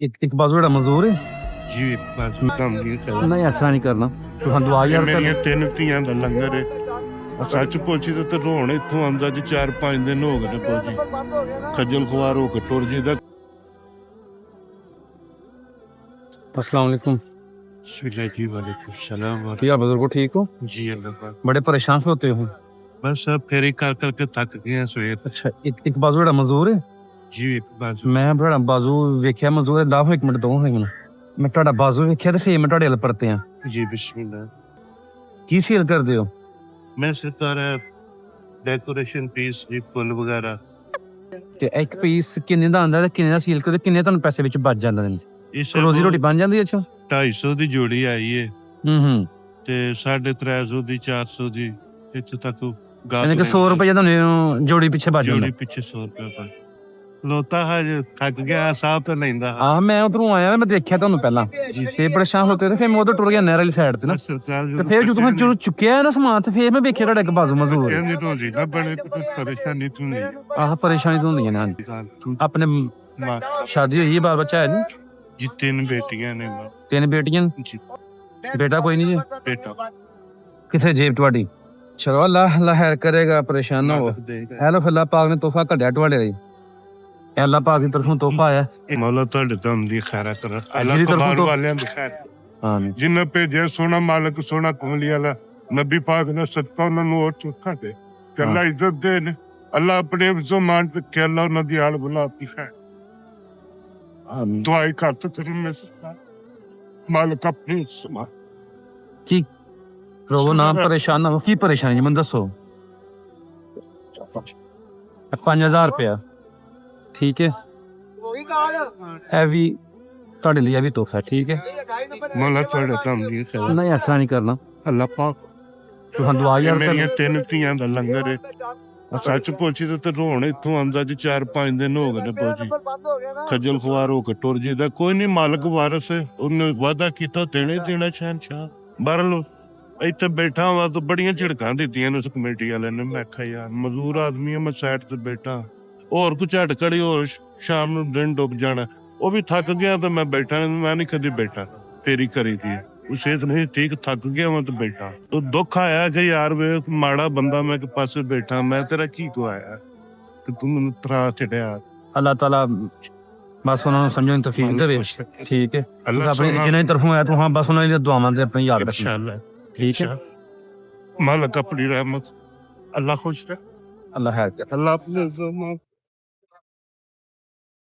एक बाजू ਜਿਹੜਾ ਮਜ਼ਦੂਰ ਹੈ जी बस काम नहीं कर ਨਹੀਂ ਇਸ ਤਰ੍ਹਾਂ ਨਹੀਂ ਕਰਨਾ ਤੁਹਾਨੂੰ ਦੁਆ ਯਾਰ ਮੇਰੀਆਂ ਤਿੰਨ ਧੀਆਂ ਦਾ ਲੰਗਰ ਹੈ ਸੱਚ ਪੁੱਛੀ ਤੇ ਰੋਣ ਇੱਥੋਂ ਆਉਂਦਾ ਜੀ 4-5 ਦਿਨ ਹੋ ਗਏ ਨੇ ਪੋਜੀ ਖੱਜਲ ਖੁਆਰ ਹੋ ਕੇ ਟੁਰ ਜੀ ਦਾ अस्सलाम वालेकुम जी वालेकुम सलाम क्या बुजुर्गो ठीक हो जी अल्लाह पाक बड़े परेशान होते हो बस अब फेरी कर करके थक गए हैं सवेर अच्छा एक बाजू ਜਿਹੜਾ ਮਜ਼ਦੂਰ ਹੈ जी एक बात ਮੈਂ ਤੁਹਾਡਾ ਬਾਜ਼ੂ ਵੇਖਿਆ ਮਜ਼ਦੂਰ ਦਾ ਇੱਕ ਮਿੰਟ ਦੋ ਮੈਨੂੰ ਮੈਂ ਤੁਹਾਡਾ ਬਾਜ਼ੂ ਵੇਖਿਆ ਤੇ ਫੇਰ ਮੈਂ ਤੁਹਾਡੇ ਵੱਲ ਪਰਤੇ ਆ जी बिस्मिल्लाह ਕੀ ਸੇਲ ਕਰਦੇ ਹੋ मैं सितारा डेकोरेशन पीस जी फुल वगैरह ਤੇ ਇੱਕ ਪੀਸ ਕਿੰਨੇ ਦਾ ਆਉਂਦਾ ਤੇ ਕਿੰਨੇ ਦਾ ਸੇਲ ਕਰਦੇ ਕਿੰਨੇ ਤੁਹਾਨੂੰ ਪੈਸੇ ਵਿੱਚ ਬਚ ਜਾਂਦੇ ਨੇ इस ਰੋਜ਼ੀ ਰੋਟੀ ਬਣ ਜਾਂਦੀ ਹੈ ਅੱਛਾ 250 ਦੀ ਜੋੜੀ ਆਈ ਹੈ ਹੂੰ ਤੇ 350 ਦੀ 400 ਦੀ ਇੱਥੇ ਤੱਕ ਯਾਨੀ ਕਿ 100 ਰੁਪਏ ਤੁਹਾਨੂੰ ਜੋੜੀ ਪਿੱਛੇ ਬਚ ਜਾਂਦਾ ਜੋੜੀ ਪਿੱਛੇ 100 ਰੁਪਏ ਪਰ ਲੋਤਾ ਹਜ ਥੱਕ ਗਿਆ ਸਾਹ ਤੇ ਲੈਂਦਾ ਹਾਂ ਮੈਂ ਉਧਰੋਂ ਆਇਆ ਮੈਂ ਦੇਖਿਆ ਤੁਹਾਨੂੰ ਪਹਿਲਾਂ ਤੇ ਪਰੇਸ਼ਾਨ ਹੋਤੇ ਤੇ ਫਿਰ ਮੈਂ ਉਧਰ ਟੁਰ ਗਿਆ ਨਹਿਰ ਵਾਲੀ ਸਾਈਡ ਤੇ ਨਾ ਸਰਕਾਰ ਤੇ ਫਿਰ ਜਦੋਂ ਤੁਸੀਂ ਚੁੱਕਿਆ ਨਾ ਸਮਾਨ ਤੇ ਫਿਰ ਮੈਂ ਵੇਖਿਆ ਤੁਹਾਡਾ ਇੱਕ ਬਾਜ਼ੂ ਮਜ਼ਦੂਰ ਕਹਿੰਦੀ ਢੋਲੀ ਨਾ ਬਣੇ ਕੋਈ ਪਰੇਸ਼ਾਨੀ ਤੂੰ ਨਹੀਂ ਆਹ ਪਰੇਸ਼ਾਨੀ ਤਾਂ ਹੁੰਦੀਆਂ ਨੇ ਹਾਂਜੀ ਆਪਣੇ ਸ਼ਾਦੀ ਹੋਈ ਹੈ ਬਾਲ ਬੱਚਾ ਹੈ ਨੀ ਜੀ ਤਿੰਨ ਬੇਟੀਆਂ ਨੇ ਮਾਂ ਤਿੰਨ ਬੇਟੀਆਂ ਜੀ ਬੇਟਾ ਕੋਈ ਨਹੀਂ ਜੀ ਬੇਟਾ ਕਿੱਥੇ ਜੇਬ ਤੁਹਾਡੀ ਚਲੋ ਅੱਲਾਹ ਖੈਰ ਕਰੇਗਾ ਪਰੇਸ਼ਾਨ ਨਾ ਹੋ ਹੈਲੋ ਅੱਲਾਹ ਪਾਕ ਨੇ ਤੋਹਫਾ ਕੱਢਿਆ ਤੁਹਾਡੇ ਲਈ ਇਹ ਅੱਲਾਹ ਪਾਕ ਦੀ ਤਰਫੋਂ ਤੋਹਫਾ ਆਇਆ ਮੌਲਾ ਤੁਹਾਡੇ ਦਮ ਦੀ ਖੈਰਾ ਕਰ ਅੱਲਾਹ ਦੀ ਤਰਫੋਂ ਕਬਾਰ ਤੋਂ- ਵਾਲਿਆਂ ਦੀ ਖੈਰ ਆਮੀਨ ਜਿੰਨਾ ਭੇਜਿਆ ਸੋਨਾ ਮਾਲਕ ਸੋਨਾ ਕਮਲੀ ਵਾਲਾ ਨਬੀ ਪਾਕ ਨੇ ਸਦਕਾ ਉਹਨਾਂ ਨੂੰ ਹੋਰ ਚੁੱਕਾ ਦੇ ਕਿ ਅੱਲਾਹ ਇੱਜ਼ਤ ਦੇ ਨੇ ਅੱਲਾਹ ਆਪਣੇ ਜ਼ਮਾਨ ਤੇ ਕਿ ਅੱਲਾਹ ਉਹਨਾਂ ਦੀ ਹਾਲ ਬੁਲਾਤੀ ਹੈ ਆਮੀਨ ਦੁਆਈ ਕਰਤੇ ਤੇਰੀ ਮੈਂ ਸਰਕਾਰ ਮਾਲਕ ਆਪਣੀ ਸਮਾ ਕੀ ਰੋਵੋ ਨਾ ਪਰੇਸ਼ਾਨ ਨਾ ਹੋ ਕੀ ਪਰੇਸ਼ਾਨੀ ਜੀ ਮੈਨੂੰ ਦੱਸੋ 5000 ਰੁਪਇਆ ਠੀਕ ਹੈ ਇਹ ਵੀ ਤੁਹਾਡੇ ਲਈ ਇਹ ਵੀ ਤੋਹਫਾ ਠੀਕ ਹੈ ਮੌਲਾ ਤੁਹਾਡੇ ਦਮ ਦੀ ਖੈਰਾ ਨਹੀਂ ਇਸ ਤਰ੍ਹਾਂ ਨਹੀਂ ਕਰਨਾ ਅੱਲਾਹ ਪਾਕ ਤੁਹਾਨੂੰ ਦੁਆ ਯਾਰ ਮੇਰੀਆਂ ਤਿੰਨ ਧੀਆਂ ਦਾ ਲੰਗਰ ਹੈ ਸੱਚ ਪੁੱਛੀ ਤੇ ਰੋਣ ਇੱਥੋਂ ਆਉਂਦਾ ਜੀ 4-5 ਦਿਨ ਹੋ ਗਏ ਨੇ ਪੋਜੀ ਖੱਜਲ ਖੁਆਰ ਹੋ ਕੇ ਟੁਰ ਜੀ ਦਾ ਕੋਈ ਨਹੀਂ ਮਾਲਕ ਵਾਰਸ ਹੈ ਉਹਨੇ ਵਾਅਦਾ ਕੀਤਾ ਦੇਣਾ ਸ਼ਹਿਨਸ਼ਾਹ ਬਰਲ ਇੱਥੇ ਬੈਠਾ ਵਾ ਤਾਂ ਬੜੀਆਂ ਝਿੜਕਾਂ ਦਿੱਤੀਆਂ ਨੇ ਉਸ ਕਮੇਟੀ ਵਾਲਿਆਂ ਨੇ ਮੈਂ ਕਿਹਾ ਯਾਰ ਮਜ਼ਦੂਰ ਆਦਮੀ ਆ ਮੈਂ ਸਾਈਡ ਤੇ ਬੈਠਾ ਹੋਰ ਕੁ ਝਟ ਕੜੀ ਹੋਰ ਸ਼ਾਮ ਨੂੰ ਦਿਨ ਡੁੱਬ ਜਾਣਾ ਉਹ ਵੀ ਥੱਕ ਗਿਆ ਤਾਂ ਮੈਂ ਬੈਠਾ ਮੈਂ ਨਹੀਂ ਕਦੀ ਬੈਠਾ ਫੇਰੀ ਕਰੀ ਦੀ ਉਹ ਸਿਹਤ ਨਹੀਂ ਠੀਕ ਥੱਕ ਗਿਆ ਮੈਂ ਤਾਂ ਬੈਠਾ ਉਹ ਦੁੱਖ ਆਇਆ ਕਿ ਯਾਰ ਵੇ ਮਾੜਾ ਬੰਦਾ ਮੈਂ ਇੱਕ ਪਾਸੇ ਬੈਠਾ ਮੈਂ ਤੇਰਾ ਕੀ ਕਵਾਇਆ ਕਿ ਤੂੰ ਮੈਨੂੰ ਤਰਾ ਚੜਿਆ ਅੱਲਾਹ ਤਾਲਾ ਬਸ ਉਹਨਾਂ ਨੂੰ ਸਮਝਣ ਦੀ ਤੌਫੀਕ ਦੇਵੇ ਠੀਕ ਹੈ ਅੱਲਾਹ ਆਪਣੀ ਜਿਹਨਾਂ ਦੀ ਤਰਫੋਂ ਆਇਆ ਤੂੰ ਹਾਂ ਬਸ ਉਹਨਾਂ ਦੀ ਦੁਆਵਾਂ ਤੇ ਆਪਣੀ ਯਾਦ ਰੱਖਣਾ इंशाअल्लाह ठीक है मालक अपनी रहमत अल्लाह खुश है ਅੱਲਾਹ ਖੈਰ ਕਰੇ अल्लाह अपने